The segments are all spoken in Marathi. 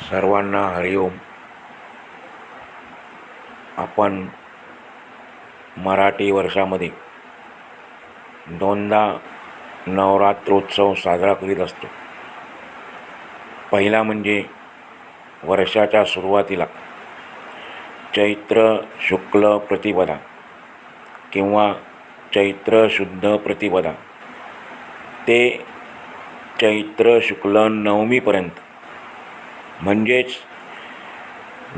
सर्वांना हरिओम. आपण मराठी वर्षामध्ये दोनदा नवरात्रोत्सव साजरा करीत असतो. पहिला म्हणजे वर्षाच्या सुरुवातीला चैत्र शुक्ल प्रतिपदा किंवा चैत्र शुद्ध प्रतिपदा ते चैत्र शुक्ल नवमीपर्यंत, म्हणजेच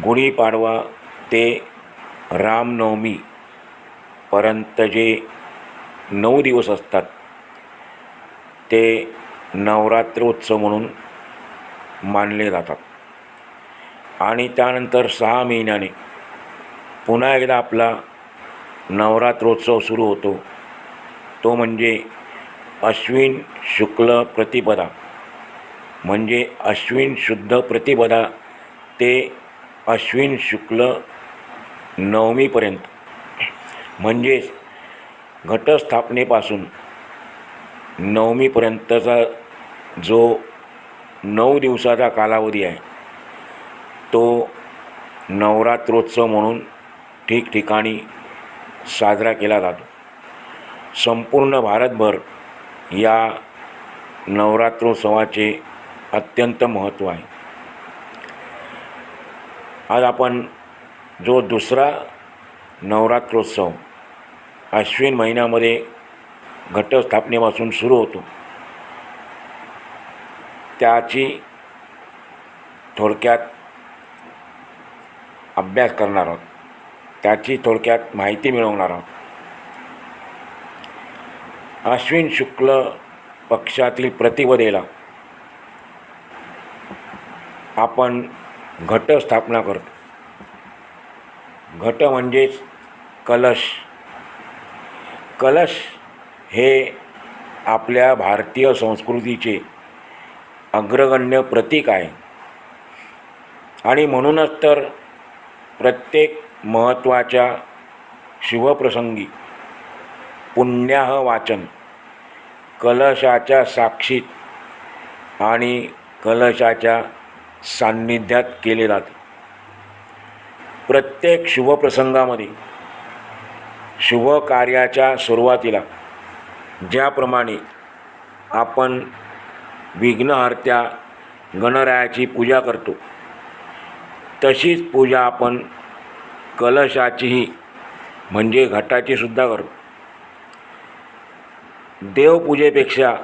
गुढीपाडवा ते रामनवमीपर्यंत जे 9 दिवस असतात ते नवरात्रोत्सव म्हणून मानले जातात. आणि त्यानंतर 6 महिन्याने पुन्हा एकदा आपला नवरात्रोत्सव सुरू होतो. तो म्हणजे अश्विन शुक्ल प्रतिपदा, म्हणजे अश्विन शुद्ध प्रतिपदा ते अश्विन शुक्ल नवमीपर्यंत, म्हणजेच घटस्थापनेपासून नवमीपर्यंतचा जो 9 दिवसाचा कालावधी आहे तो नवरात्रोत्सव म्हणून ठिकठिकाणी साजरा केला जातो. संपूर्ण भारतभर या नवरात्रोत्सवाचे अत्यंत महत्त्व आहे. आज आपण जो दुसरा नवरात्रोत्सव अश्विन महिन्यामध्ये घटस्थापनेपासून सुरू होतो त्याची थोडक्यात अभ्यास करणार आहोत, त्याची थोडक्यात माहिती मिळवणार आहोत. अश्विन शुक्ल पक्षातील प्रतिपदेला आपण घटस्थापना करतो. घट म्हणजेच कलश. कलश हे आपल्या भारतीय संस्कृतीचे अग्रगण्य प्रतीक आहे आणि म्हणूनच तर प्रत्येक महत्त्वाच्या शुभप्रसंगी पुण्याह वाचन कलशाच्या साक्षीत आणि कलशाच्या सान्निध्यात केले जाते. प्रत्येक शुभप्रसंगामध्ये शुभ कार्याच्या सुरुवातीला ज्याप्रमाणे आपण विघ्नहर्त्या गणरायाची पूजा करतो तशीच पूजा आपण कलशाचीही म्हणजे घटाची सुद्धा करतो. देवपूजेपेक्षा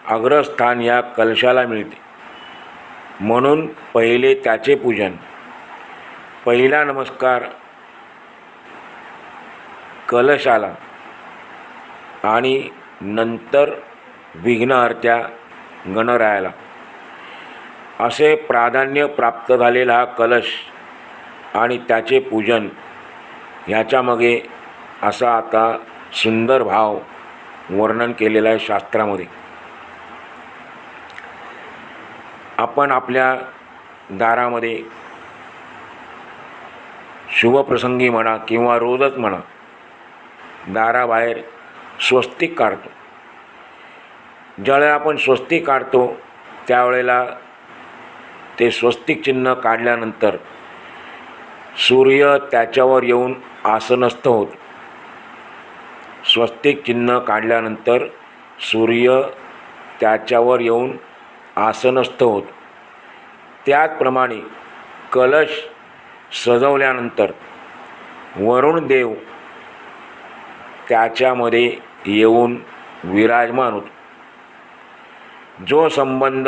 अग्रस्थान या कलशाला मिळते, म्हणून पहिले त्याचे पूजन, पहिला नमस्कार कलशाला आणि नंतर विघ्नहर्त्या गणरायाला असे प्राधान्य प्राप्त झालेला हा कलश आणि त्याचे पूजन ह्याच्यामागे असा आता सुंदर भाव वर्णन केलेला आहे शास्त्रामध्ये. आपण आपल्या दारामध्ये शुभप्रसंगी म्हणा किंवा रोजच म्हणा दाराबाहेर स्वस्तिक काढतो. ज्यावेळेला आपण स्वस्तिक काढतो त्यावेळेला ते स्वस्तिक चिन्ह काढल्यानंतर सूर्य त्याच्यावर येऊन आसनस्थ होतो. स्वस्तिक चिन्ह काढल्यानंतर सूर्य त्याच्यावर येऊन आसनस्थ होतो. त्याचप्रमाणे कलश सजवल्यानंतर वरुण देव त्याच्यामध्ये येऊन विराजमान होतो. जो संबंध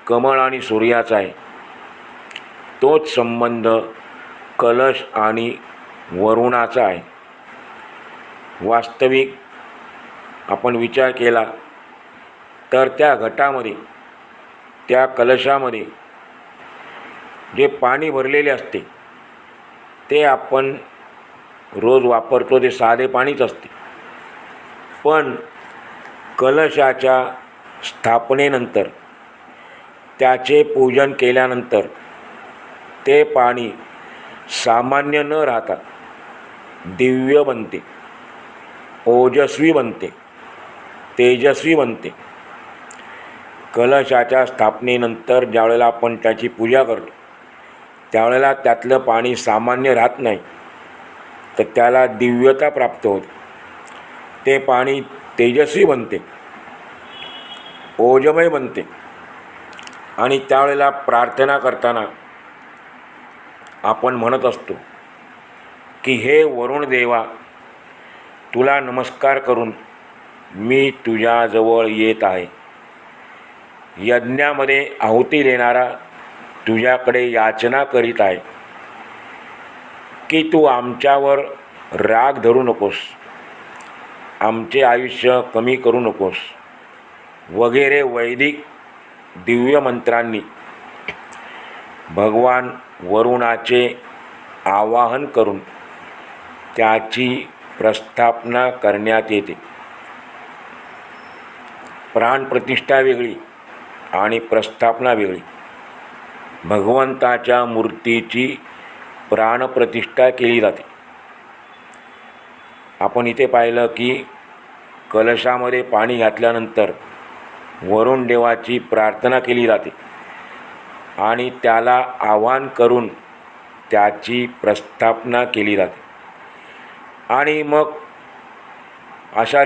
कमळ आणि सूर्याचा आहे तोच संबंध कलश आणि वरुणाचा आहे. वास्तविक आपण विचार केला तर त्या घटामध्ये, त्या कलशामध्ये जे पाणी भरलेले असते ते आपण रोज वापरतो, ते साधे पाणीच असते. पण कलशाच्या स्थापनेनंतर त्याचे पूजन केल्यानंतर ते पाणी सामान्य न राहता दिव्य बनते, ओजस्वी बनते, तेजस्वी बनते. कलशाच्या स्थापनेनंतर ज्यावेळेला आपण त्याची पूजा करतो त्यावेळेला त्यातलं पाणी सामान्य राहत नाही, तर त्याला दिव्यता प्राप्त होते. ते पाणी तेजस्वी बनते, ओजमय बनते. आणि त्यावेळेला प्रार्थना करताना आपण म्हणत असतो की हे वरुण देवा, तुला नमस्कार करून मी तुझ्याजवळ येत आहे. यज्ञामध्ये आहुती देणारा तुझ्याकडे याचना करीत आहे की तू आमच्यावर राग धरू नकोस, आमचे आयुष्य कमी करू नकोस वगैरे वैदिक दिव्य मंत्रांनी भगवान वरुणाचे आवाहन करून त्याची प्रस्थापना करण्यात येते. प्राणप्रतिष्ठा वेगळी आणि प्रस्थापना वेगळी. भगवंताच्या मूर्तीची प्राणप्रतिष्ठा केली जाते. आपण इथे पाहिलं की कलशामध्ये पाणी घातल्यानंतर वरुण देवाची प्रार्थना केली जाते आणि त्याला आवाहन करून त्याची प्रस्थापना केली जाते. आणि मग अशा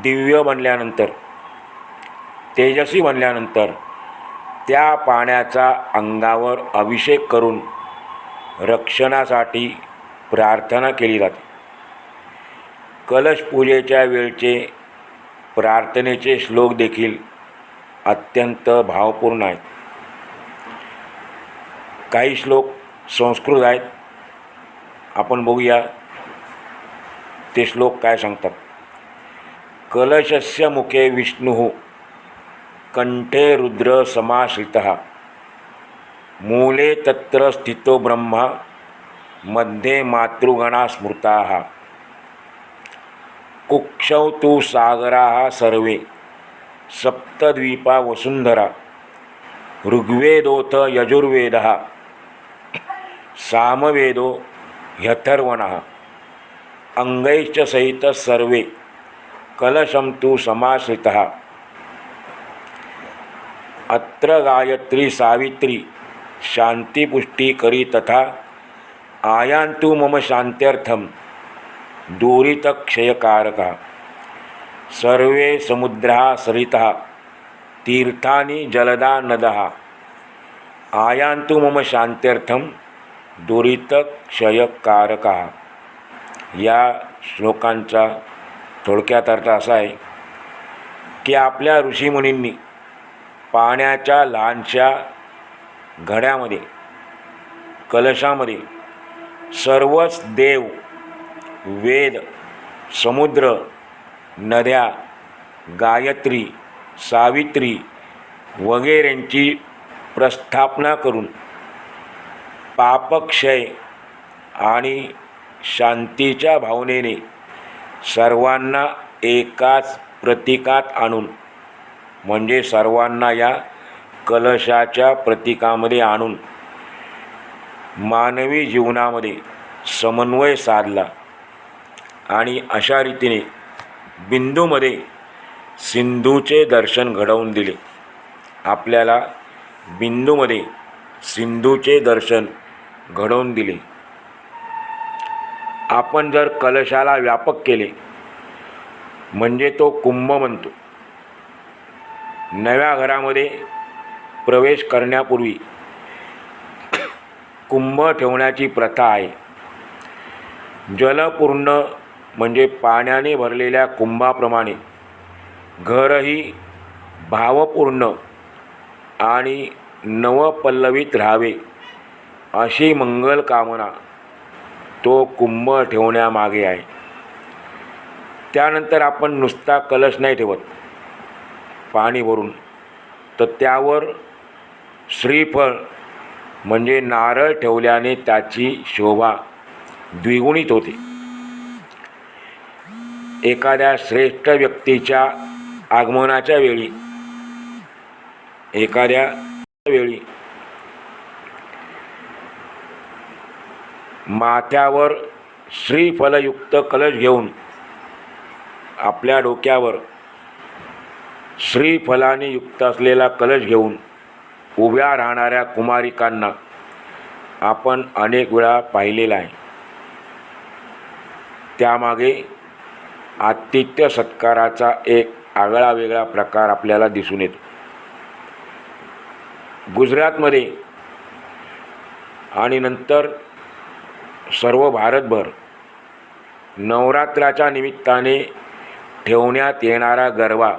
दिव्य बनल्यानंतर, तेजस्वी बनल्यानंतर त्या पाण्याचा अंगावर अभिषेक करून रक्षणासाठी प्रार्थना केली जाते. कलश पूजेच्या वेळचे प्रार्थनेचे श्लोक देखील अत्यंत भावपूर्ण आहेत. काही श्लोक संस्कृत आहेत, आपण बघूया ते श्लोक काय सांगतात. कलशस्य मुखे विष्णुः कंठे रुद्र समाश्रितः मूले तत्र स्थितो ब्रह्मा मध्ये मातृगणा स्मृताः कुक्षौ तु सागराः सर्वे सप्तद्वीपा वसुंधरा ऋग्वेदोऽथ यजुर्वेदः सामवेदो ह्यथर्वणः अंगैश्च सहितः सर्वे कलशं तु समाश्रितः अत्र गायत्री सावित्री शांतिपुष्टि करी तथा आयान्तु मम शान्त्यर्थं दुरितक्षयकारकः सर्वे समुद्राः सरितः तीर्थानि जलदा नदः आयान्तु मम शान्त्यर्थं दुरितक्षयकारकः. या श्लोकांचा थोडक्यात अर्थ असा आहे की आपल्या ऋषीमुनींनी पाण्याच्या लहानशा घड्यामध्ये, कलशामध्ये सर्वच देव, वेद, समुद्र, नद्या, गायत्री, सावित्री वगैरेंची प्रस्थापना करून पापक्षय आणि शांतीच्या भावनेने सर्वांना एकाच प्रतीकात आणून, म्हणजे सर्वांना या कलशाच्या प्रतीकामध्ये आणून मानवी जीवनामध्ये समन्वय साधला आणि अशा रीतीने बिंदूमध्ये सिंधूचे दर्शन घडवून दिले. आपल्याला बिंदूमध्ये सिंधूचे दर्शन घडवून दिले. आपण जर कलशाला व्यापक केले म्हणजे तो कुंभ बनतो. नव्या घरामध्ये प्रवेश करण्यापूर्वी कुंभ ठेवण्याची प्रथा आहे. जलपूर्ण म्हणजे पाण्याने भरलेल्या कुंभाप्रमाणे घरही भावपूर्ण आणि नवपल्लवित राहावे अशी मंगल कामना तो कुंभ ठेवण्यामागे आहे. त्यानंतर आपण नुसता कलश नाही ठेवत पाणी भरून, तर त्यावर श्रीफळ म्हणजे नारळ ठेवल्याने त्याची शोभा द्विगुणित होते. एखाद्या श्रेष्ठ व्यक्तीच्या आगमनाच्या वेळी, माथ्यावर श्रीफलयुक्त कलश घेऊन आपल्या डोक्यावर श्रीफलाने युक्त असलेला कलश घेऊन उभ्या राहणाऱ्या कुमारिकांना आपण अनेक वेळा पाहिलेला आहे. त्यामागे आतिथ्य सत्काराचा एक आगळा वेगळा प्रकार आपल्याला दिसून येतो. गुजरातमध्ये आणि नंतर सर्व भारतभर नवरात्राच्या निमित्ताने ठेवण्यात येणारा गरबा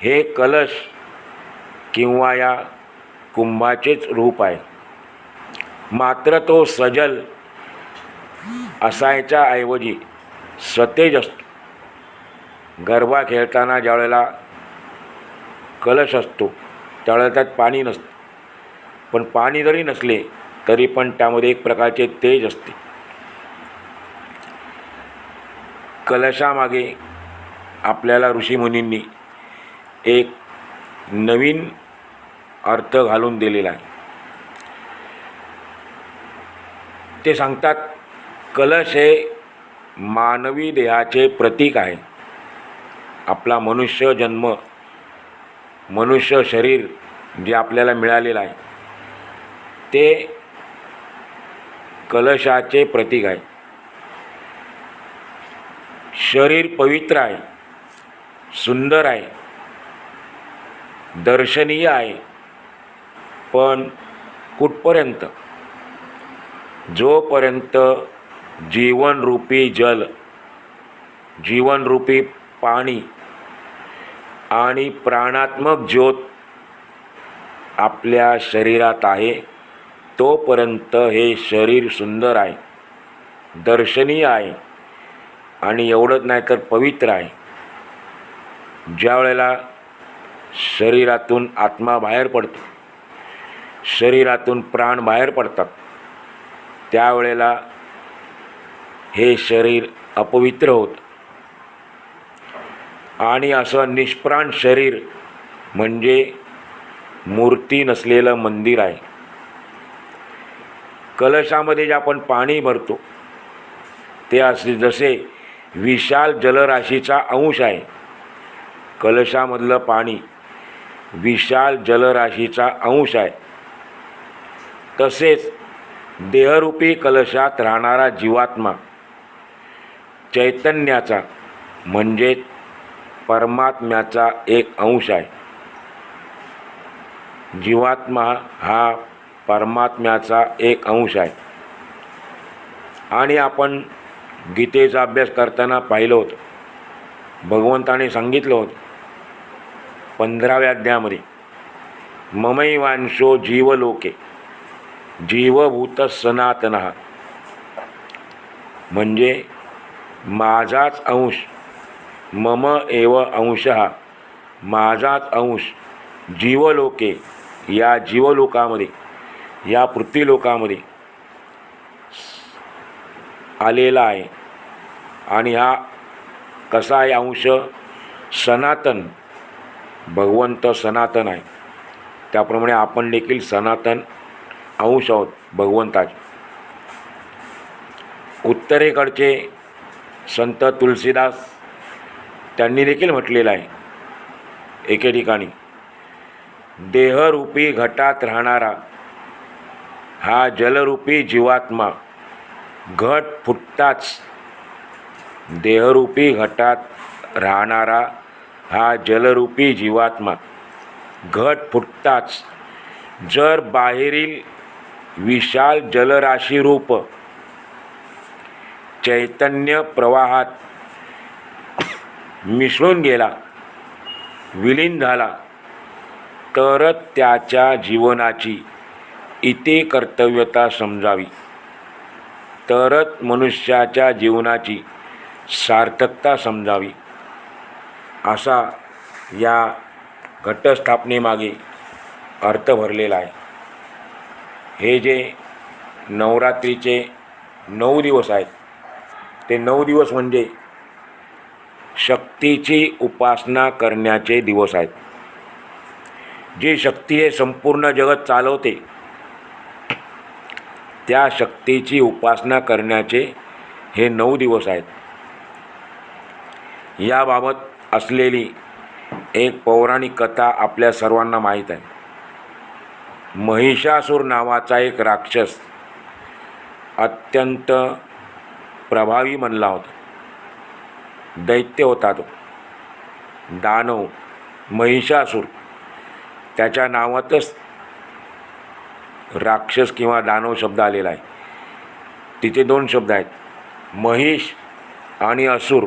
हे कलश किंवा या कुंभाचेच रूप आहे. मात्र तो सजल असायच्या ऐवजी सतेज असतो. गरबा खेळताना ज्यावेळेला कलश असतो त्यावेळेला त्यात पाणी नसतं, पण पाणी जरी नसले तरी पण त्यामध्ये एक प्रकारचे तेज असते. कलशामागे आपल्याला ऋषीमुनींनी एक नवीन अर्थ घालून दिलेला आहे. ते सांगतात, कलश हे मानवी देहाचे प्रतीक आहे. आपला मनुष्य जन्म, मनुष्य शरीर जे आपल्याला मिळालेलं आहे ते कलशाचे प्रतीक आहे. शरीर पवित्र आहे, सुंदर आहे, दर्शनीय आहे, पण कुठपर्यंत? जोपर्यंत जीवनरूपी जल, जीवनरूपी पाणी आणि प्राणात्मक ज्योत आपल्या शरीरात आहे तोपर्यंत हे शरीर सुंदर आहे, दर्शनीय आहे आणि एवढंच नाही तर पवित्र आहे. ज्या वेळेला शरीरातून आत्मा बाहेर पडतो, शरीरातून प्राण बाहेर पडतात, त्यावेळेला हे शरीर अपवित्र होतं. आणि असं निष्प्राण शरीर म्हणजे मूर्ती नसलेलं मंदिर आहे. कलशामध्ये जे आपण पाणी भरतो ते असे जसे विशाल जलराशीचा अंश आहे. कलशामधलं पाणी विशाल जलराशीचा अंश आहे. तसेच देहरूपी कलशात राहणारा जीवात्मा चैतन्याचा म्हणजे परमात्म्याचा एक अंश आहे. जीवात्मा हा परमात्म्याचा एक अंश आहे. आणि आपण गीतेचा अभ्यास करताना पाहिलं होतं, भगवंताने सांगितलं होतं 15व्या अध्यायामध्ये, ममैवांशो जीवलोके जीवभूत सनातनः, म्हणजे माझाच अंश, मम एव अंशः, माझाच अंश जीवलोके, या जीवलोकामध्ये, या पृथ्वीलोकामध्ये आलेला आहे. आणि हा कसा आहे अंश? सनातन, भगवंत सनातन आहे. त्याप्रमाणे आपण देखील सनातन अंश आहोत भगवंताचे. उत्तरेकडचे संत तुलसीदास त्यांनी देखील म्हटलेलं आहे एके ठिकाणी, देहरूपी घटात राहणारा हा जलरूपी जीवात्मा घट फुटताच, देहरूपी घटात राहणारा हा जलरूपी जीवात्मा घट फुटताच जर बाहेरील विशाल जलराशीरूप चैतन्य प्रवाहात मिसळून गेला, विलीन झाला, तरच त्याच्या जीवनाची इति कर्तव्यता समजावी, तरच मनुष्याच्या जीवनाची सार्थकता समजावी, असा या घटस्थापनेमागे अर्थ भरलेला आहे. हे जे नवरात्रीचे 9 दिवस आहेत ते 9 दिवस म्हणजे शक्तीची उपासना करण्याचे दिवस आहेत. जी शक्ती हे संपूर्ण जगत चालवते त्या शक्तीची उपासना करण्याचे हे 9 दिवस आहेत. याबाबत असलेली एक पौराणिक कथा आपल्या सर्वांना माहीत आहे. महिषासूर नावाचा एक राक्षस अत्यंत प्रभावी बनला होता. दैत्य होता तो, दानव, महिषासूर. त्याच्या नावातच राक्षस किंवा दानव शब्द आलेला आहे. तिथे दोन शब्द आहेत, महिष आणि असुर.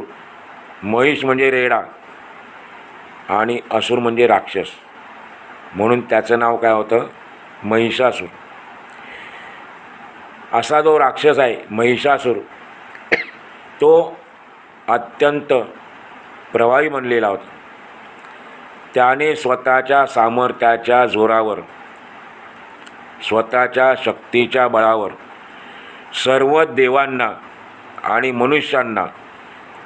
महिष म्हणजे रेडा आणि असुर म्हणजे राक्षस, म्हणून त्याचं नाव काय होतं, महिषासूर. असा जो राक्षस आहे महिषासूर, तो अत्यंत प्रभावी बनलेला होता. त्याने स्वतःच्या सामर्थ्याच्या जोरावर, स्वतःच्या शक्तीच्या बळावर सर्व देवांना आणि मनुष्यांना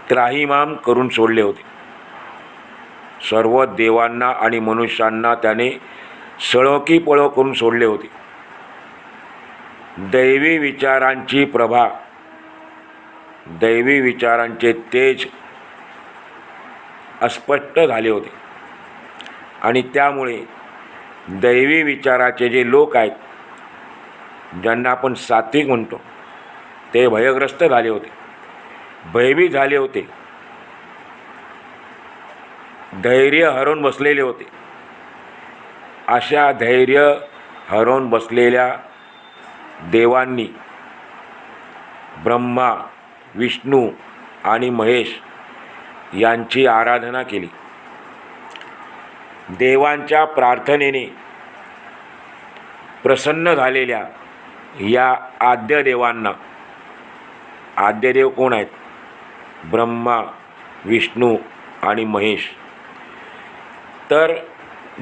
त्राहिमाम करून सोडले होते. सर्व देवांना आणि मनुष्यांना त्याने सळोकी पळो करून सोडले होते. दैवी विचारांची प्रभा, दैवी विचारांचे तेज अस्पष्ट झाले होते आणि त्यामुळे दैवी विचाराचे जे लोक आहेत, ज्यांना आपण सात्विक म्हणतो, ते भयग्रस्त झाले होते, भयभीत झाले होते, धैर्य हरवून बसलेले होते. अशा धैर्य हरवून बसलेल्या देवांनी ब्रह्मा, विष्णू आणि महेश यांची आराधना केली. देवांच्या प्रार्थनेने प्रसन्न झालेल्या या आद्य देवांना, आद्य देव कोण आहेत, ब्रह्मा, विष्णू आणि महेश. तर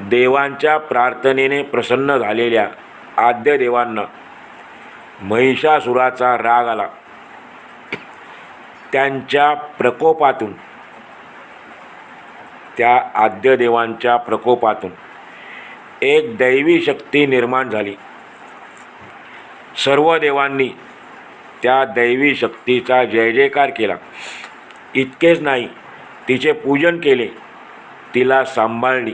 देवांच्या प्रार्थनेने प्रसन्न झालेल्या आद्य देवांना महिषासुराचा राग आला. त्यांच्या प्रकोपातून, त्या आद्य देवांच्या प्रकोपातून एक दैवी शक्ती निर्माण झाली. सर्व देवांनी त्या दैवी शक्तीचा जय जयकार केला. इतकेच नाही, तिचे पूजन केले, तिला सांभाळली,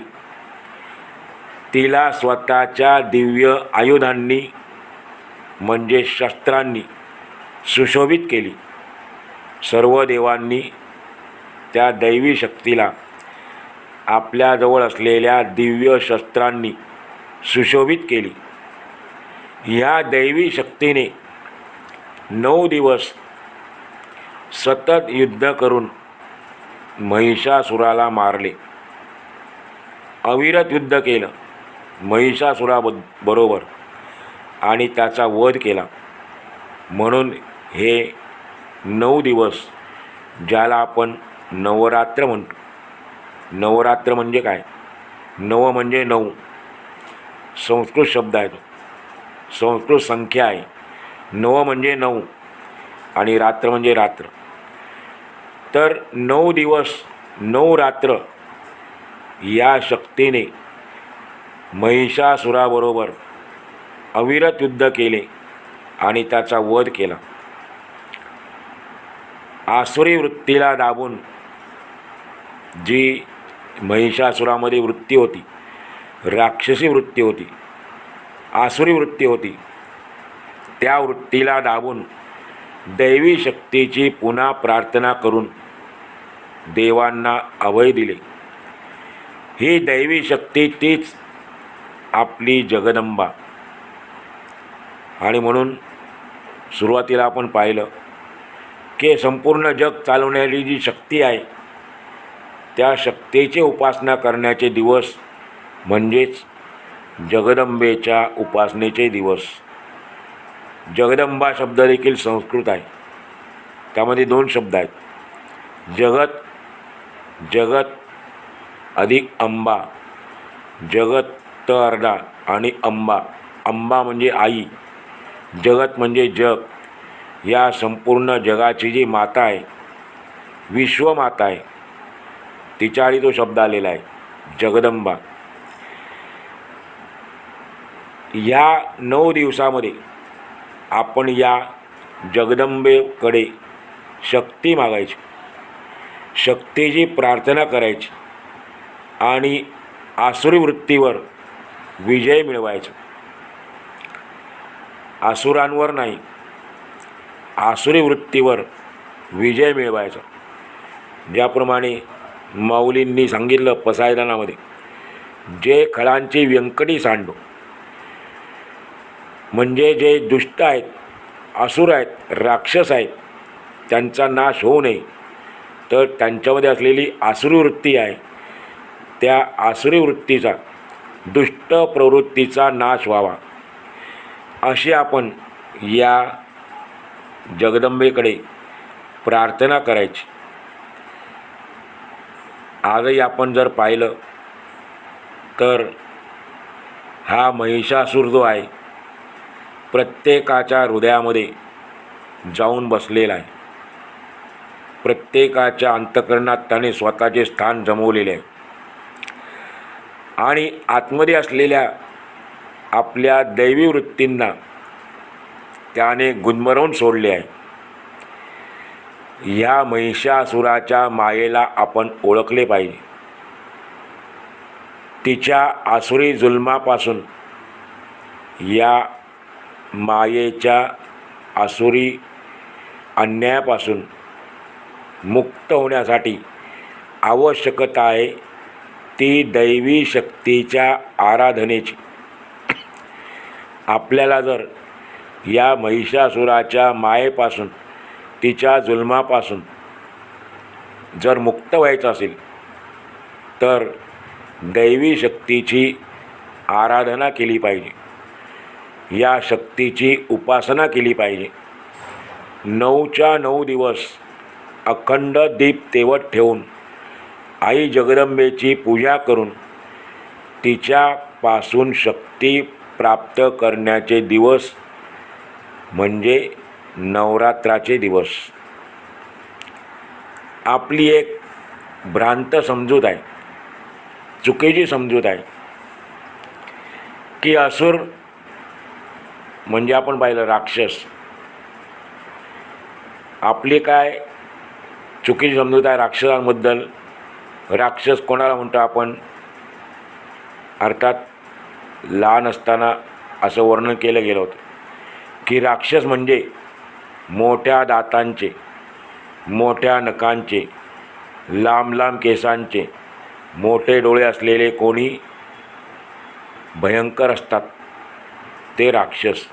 तिला स्वतःच्या दिव्य आयुधांनी म्हणजे शस्त्रांनी सुशोभित केली. सर्व देवांनी त्या दैवी शक्तीला आपल्याजवळ असलेल्या दिव्य शस्त्रांनी सुशोभित केली. ह्या दैवी शक्तीने 9 दिवस सतत युद्ध करून महिषासुराला मारले. अविरत युद्ध केलं महिषासुराबरोबर आणि त्याचा वध केला. म्हणून हे 9 दिवस, ज्याला आपण नवरात्र म्हणतो. नवरात्र म्हणजे काय, नव म्हणजे 9, संस्कृत शब्द आहे तो, संस्कृत संख्या आहे. नव म्हणजे 9 आणि रात्र म्हणजे रात्र. तर 9 दिवस 9 रात्र या शक्तीने महिषासुराबरोबर अविरत युद्ध केले आणि त्याचा वध केला. आसुरी वृत्तीला दाबून जी महिषासुरामध्ये वृत्ती होती, राक्षसी वृत्ती होती, आसुरी वृत्ती होती, त्या वृत्तीला दाबून दैवी शक्तीची पुन्हा प्रार्थना करून देवांना अभय दिले. ही दैवी शक्ती तीच आपली जगदंबा. आणि म्हणून सुरुवातीला आपण पाहिलं की संपूर्ण जग चालवणारी जी शक्ती आहे, त्या शक्तीची उपासना करण्याचे दिवस म्हणजेच जगदंबेच्या उपासनेचे दिवस. जगदंबा शब्द देखील संस्कृत आहे. त्यामध्ये 2 शब्द आहेत, जगत, जगत अधिक अंबा. जगत त अर्धा आणि अंबा. अंबा म्हणजे आई, जगत म्हणजे जग. या संपूर्ण जगाची जी माता आहे, विश्वमाता आहे, तिच्याआधी तो शब्द आलेला आहे, जगदंबा. या 9 दिवसामध्ये आपण या जगदंबेकडे शक्ती मागायची, शक्तीची प्रार्थना करायची. आणि आसुरी वृत्तीवर विजय मिळवायचा. आसुरांवर नाही, आसुरी वृत्तीवर विजय मिळवायचा. ज्याप्रमाणे माऊलींनी सांगितलं पसायदानामध्ये, जे खळांची व्यंकटी सांडो, म्हणजे जे दुष्ट आहेत, असुर आहेत, राक्षस आहेत, त्यांचा नाश होऊ नये, तर त्यांच्यामध्ये असलेली आसुरी वृत्ती आहे, त्या आसुरी वृत्तीचा, दुष्ट प्रवृत्तीचा नाश व्हावा, अशी आपण या जगदंबेकडे प्रार्थना करायची. आजही आपण जर पाहिलं तर हा महिषासूर जो आहे प्रत्येकाच्या हृदयामध्ये जाऊन बसलेला आहे. प्रत्येकाच्या अंतःकरणात त्याने स्वतःचे स्थान जमवलेले आहे आणि आतमध्ये असलेल्या आपल्या दैवी वृत्तींना त्याने गुदमरवून सोडले आहे. ह्या महिषासुराच्या मायेला आपण ओळखले पाहिजे. तिच्या आसुरी जुलमापासून, या मायेच्या आसुरी अन्यायापासून मुक्त होण्यासाठी आवश्यकता आहे ती दैवी शक्तीच्या आराधनेची. आपल्याला जर या महिषासुराच्या मायेपासून, तिच्या जुलमापासून जर मुक्त व्हायचं असेल तर दैवी शक्तीची आराधना केली पाहिजे, या शक्तीची उपासना केली पाहिजे. 9च्या 9 दिवस अखंड दीप तेवत ठेवून आई जगदंबेची पूजा करून तिच्यापासून शक्ती प्राप्त करण्याचे दिवस म्हणजे नवरात्राचे दिवस. आपली एक भ्रांत समजूत आहे, चुकीची समजूत आहे की असुर म्हणजे आपण पाहिलं राक्षस. आपली काय चुकीची समजूत आहे राक्षसांबद्दल. राक्षस कोणाला म्हणतो आपण? अर्थात लहान असताना असं वर्णन केलं गेलं होतं की राक्षस म्हणजे मोठ्या दातांचे, मोठ्या नखांचे, लांब लांब केसांचे, मोठे डोळे असलेले कोणी भयंकर असतात, ते राक्षस.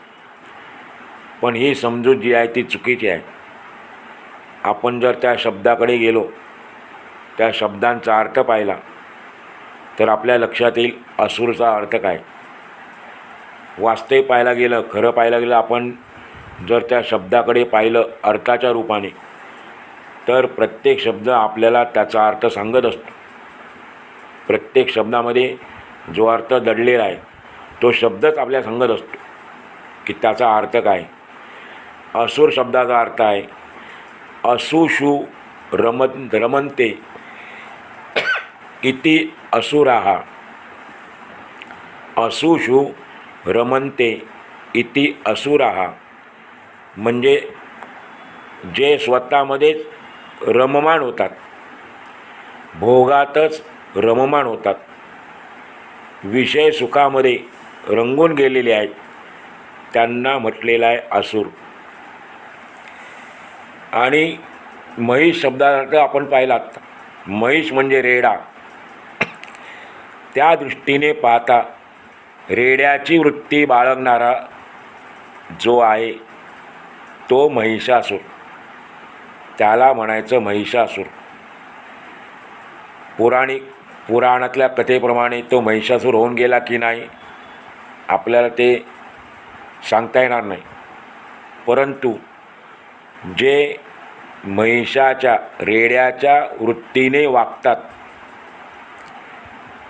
पण ही समजूत जी आहे ती चुकीची आहे. आपण जर त्या शब्दाकडे गेलो, त्या शब्दांचा अर्थ पाहिला, तर आपल्या लक्षात येईल असुरचा अर्थ काय. वास्तव पाहायला गेलं, खरं पाहायला गेलं, आपण जर त्या शब्दाकडे पाहिलं अर्थाच्या रूपाने, तर प्रत्येक शब्द आपल्याला त्याचा अर्थ सांगत असतो. प्रत्येक शब्दामध्ये जो अर्थ दडलेला आहे तो शब्दच आपल्याला सांगत असतो की त्याचा अर्थ काय. असुर शब्दाचा अर्थ आहे असुषु रमन्ते इति असुराः. असुषु रमन्ते इति असुराः म्हणजे जे स्वतःमध्येच रममाण होतात, भोगातच रममाण होतात, विषय सुखामध्ये रंगून गेलेले आहेत, त्यांना म्हटलेलं आहे असुर. आणि महिष शब्दार्थ आपण पाहिलात, महिष म्हणजे रेडा. त्या दृष्टीने पाहता रेड्याची वृत्ती बाळगणारा जो आहे तो महिषासूर, त्याला म्हणायचं महिषासूर. पुराणातल्या कथेप्रमाणे तो महिषासूर होऊन गेला की नाही आपल्याला ते सांगता येणार नाही. परंतु जे महिषाच्या, रेड्याच्या वृत्तीने वागतात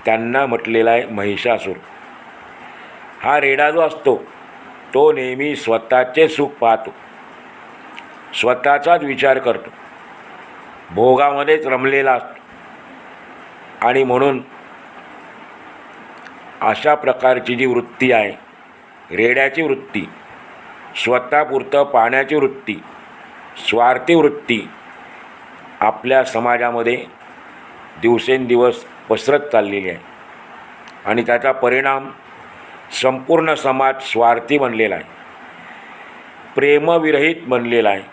त्यांना म्हटलेला आहे महिषासूर. हा रेडा जो असतो तो नेहमी स्वतःचे सुख पाहतो, स्वतःचाच विचार करतो, भोगामध्येच रमलेला असतो. आणि म्हणून अशा प्रकारची जी वृत्ती आहे, रेड्याची वृत्ती, स्वतःपुरतं पाहण्याची वृत्ती, स्वार्थी वृत्ती आपल्या समाजामध्ये दिवसेंदिवस पसरत चाललेली आहे आणि त्याचा परिणाम संपूर्ण समाज स्वार्थी बनलेला आहे, प्रेमविरहित बनलेला आहे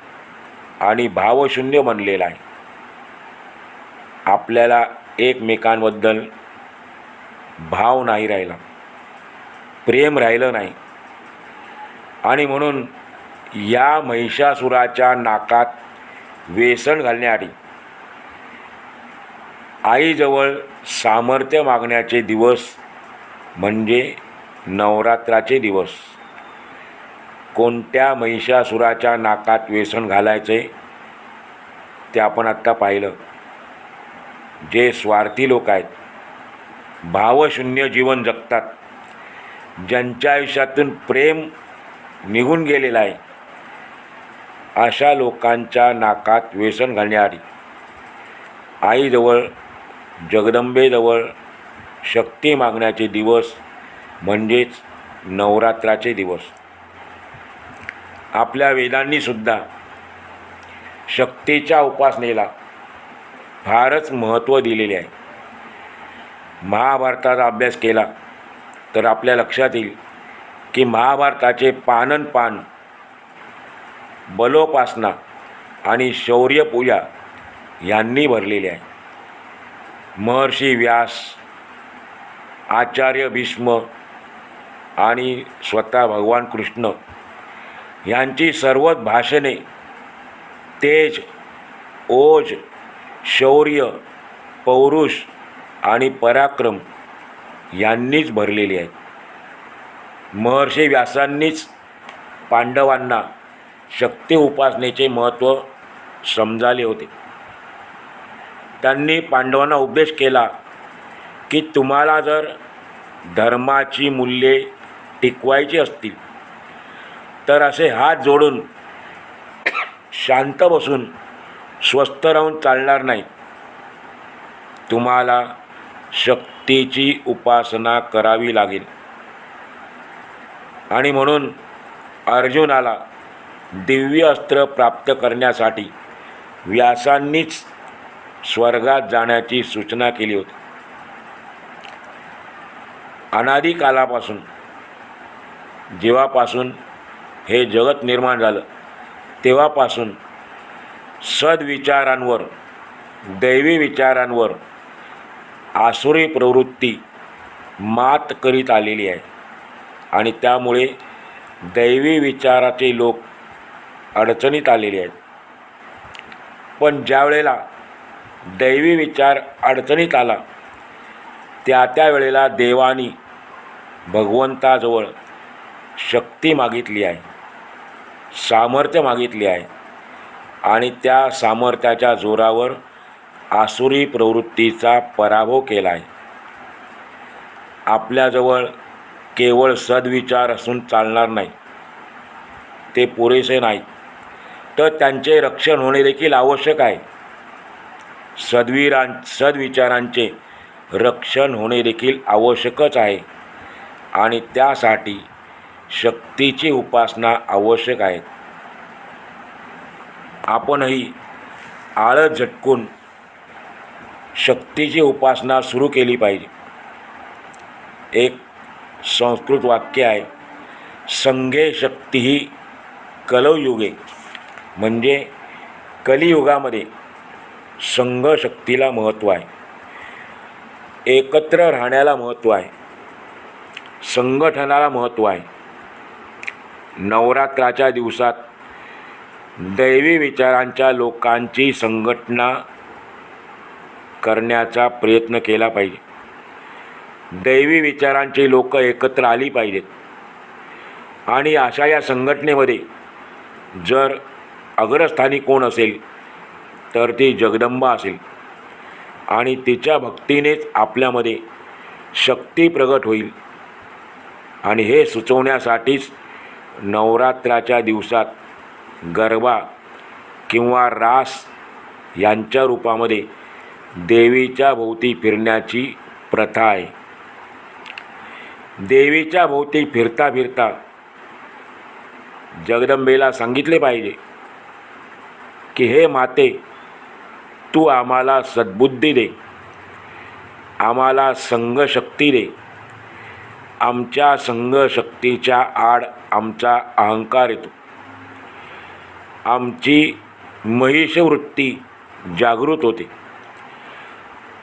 आणि भावशून्य बनलेला आहे. आपल्याला एकमेकांबद्दल भाव नाही राहिला, प्रेम राहिलं नाही. आणि म्हणून या महिषासुराच्या नाकात वेसण घालण्याआधी आईजवळ सामर्थ्य मागण्याचे दिवस म्हणजे नवरात्राचे दिवस. कोणत्या महिषासुराच्या नाकात व्यसन घालायचे ते आपण आत्ता पाहिलं. जे स्वार्थी लोक आहेत, भावशून्य जीवन जगतात, ज्यांच्या आयुष्यातून प्रेम निघून गेलेलं आहे, अशा लोकांच्या नाकात व्यसन घालण्याआधी आईजवळ, जगदंबेजवळ शक्ती मागण्याचे दिवस म्हणजेच नवरात्राचे दिवस. आपल्या वेदांनीसुद्धा शक्तीच्या उपासनेला फारच महत्त्व दिलेले आहे. महाभारताचा अभ्यास केला तर आपल्या लक्षात येईल की महाभारताचे पानन बलोपासना आणि शौर्यपूजा यांनी भरलेले आहे. महर्षी व्यास, आचार्य भीष्म आणि स्वतः भगवान कृष्ण यांची सर्वच भाषणे तेज, ओज, शौर्य, पौरुष आणि पराक्रम यांनीच भरलेली आहेत. महर्षी व्यासांनीच पांडवांना शक्ती उपासनेचे महत्त्व समजाले होते. त्यांनी पांडवांना उपदेश केला की तुम्हाला जर धर्माची मूल्ये टिकवायची असतील तर असे हात जोडून शांत बसून स्वस्थ राहून चालणार नाही. तुम्हाला शक्तीची उपासना करावी लागेल. आणि म्हणून अर्जुनाला दिव्य अस्त्र प्राप्त करण्यासाठी व्यासांनीच स्वर्गात जाण्याची सूचना केली होती. अनादी कालापासून, जेव्हापासून हे जगत निर्माण झालं तेव्हापासून सद्विचारांवर, दैवी विचारांवर आसुरी प्रवृत्ती मात करीत आलेली आहे आणि त्यामुळे दैवी विचाराचे लोक अडचणीत आलेले आहेत. पण ज्या वेळेला दैवी विचार अडचणीत आला त्या वेळेला देवानी भगवंताजवळ शक्ती मागितली आहे, सामर्थ्य मागितले आहे आणि त्या सामर्थ्याच्या जोरावर आसुरी प्रवृत्तीचा पराभव केला आहे. आपल्याजवळ केवळ सद्विचार असून चालणार नाही, ते पुरेसे नाही, तर त्यांचे रक्षण होणे देखील आवश्यक आहे. सद्विचारांचे रक्षण होणे देखील आवश्यकच आहे आणि त्यासाठी शक्तीची उपासना आवश्यक आहे. आपणही आळस झटकून शक्तीची उपासना सुरू केली पाहिजे. एक संस्कृत वाक्य आहे, संघे शक्ती कलयुगे, म्हणजे कलियुगामध्ये संघ शक्तीला महत्त्व आहे, एकत्र राहण्याला महत्त्व आहे, संघटनाला महत्त्व आहे. नवरात्राच्या दिवसात दैवी विचारांच्या लोकांची संघटना करण्याचा प्रयत्न केला पाहिजे. दैवी विचारांची लोक एकत्र आली पाहिजेत आणि अशा या संघटनेमध्ये जर अग्रस्थानी कोण असेल तर ती जगदंबा असेल आणि तिच्या भक्तीनेच आपल्यामध्ये शक्ती प्रगट होईल. आणि हे सुचवण्यासाठीच नवरात्राच्या दिवसात गरबा किंवा रास यांच्या रूपामध्ये देवीच्या भोवती फिरण्याची प्रथा आहे. देवीच्या भोवती फिरता फिरता जगदंबेला सांगितले पाहिजे की हे माते, तू आम्हाला सद्बुद्धी दे, आम्हाला संघशक्ती दे. आमच्या संघशक्तीच्या आड आमचा अहंकार येतो. आमची महिषवृत्ती जागृत होते.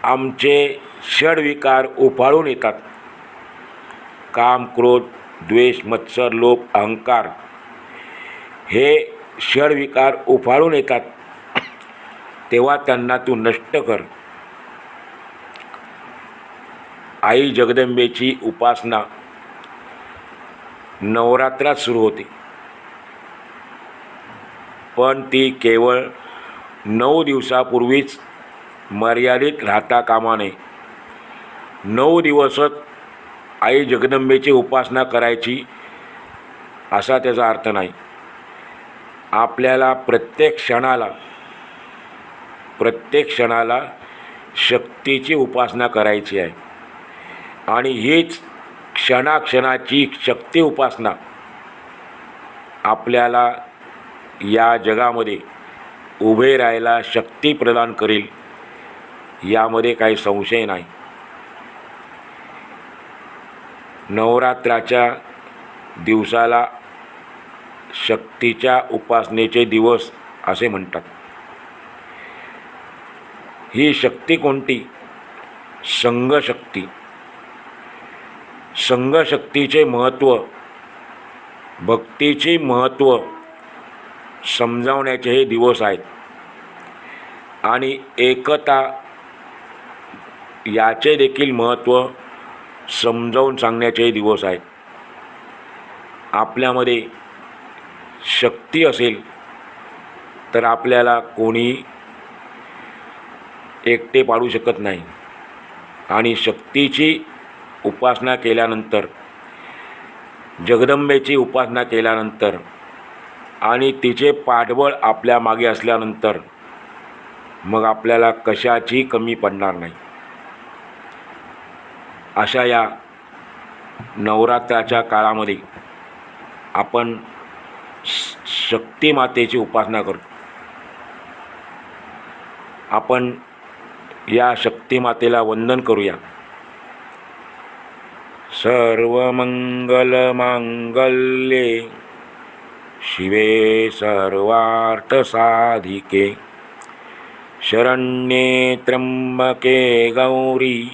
आमचे षड्विकार उफाळून येतात. काम, क्रोध, द्वेष, मत्सर, लोभ, अहंकार हे षड्विकार उफाळून येतात. तेव्हा त्यांना तू नष्ट कर. आई जगदंबेची उपासना नवरात्रात सुरू होते, पण ती केवळ 9 दिवसापूर्वीच मर्यादित राहता कामा नये. 9 दिवसच आई जगदंबेची उपासना करायची असा त्याचा अर्थ नाही. आपल्याला प्रत्येक क्षणाला शक्तीची उपासना करायची आहे. आणि हीच क्षणाक्षणाची शक्ती उपासना आपल्याला या जगामध्ये उभे राहायला शक्ती प्रदान करेल, यामध्ये काही संशय नाही. नवरात्राच्या दिवसाला शक्तीच्या उपासनेचे दिवस असे म्हणतात. ही शक्ती कोणती? संघशक्ती. संघशक्तीचे महत्त्व, भक्तीचे महत्त्व समजावण्याचे हे दिवस आहेत. आणि एकता याचे देखील महत्त्व समजावून सांगण्याचे दिवस आहेत. आपल्यामध्ये शक्ती असेल तर आपल्याला कोणी एकटे पाडू शकत नाही. आणि शक्तीची उपासना केल्यानंतर, जगदंबेची उपासना केल्यानंतर आणि तिचे पाठबळ आपल्या मागे असल्यानंतर मग आपल्याला कशाची कमी पडणार नाही. अशा या नवरात्राच्या काळामध्ये आपण शक्तिमातेची उपासना करतो. आपण या शक्तिमातेला वंदन करूया. सर्वमंगलमांगल्ये शिवे सर्वार्थसाधिके शरण्ये त्र्यंबके गौरी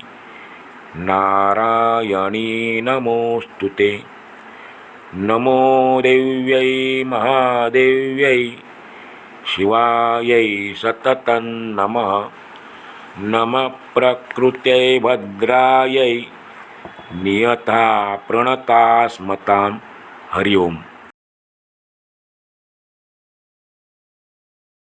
नारायणी नमोस्तुते. नमो देव्यै महादेव्यै शिवायै सततं नमः. नमः प्रकृत्यै भद्रायै नियता प्रणता स्मतां. हरि ओम.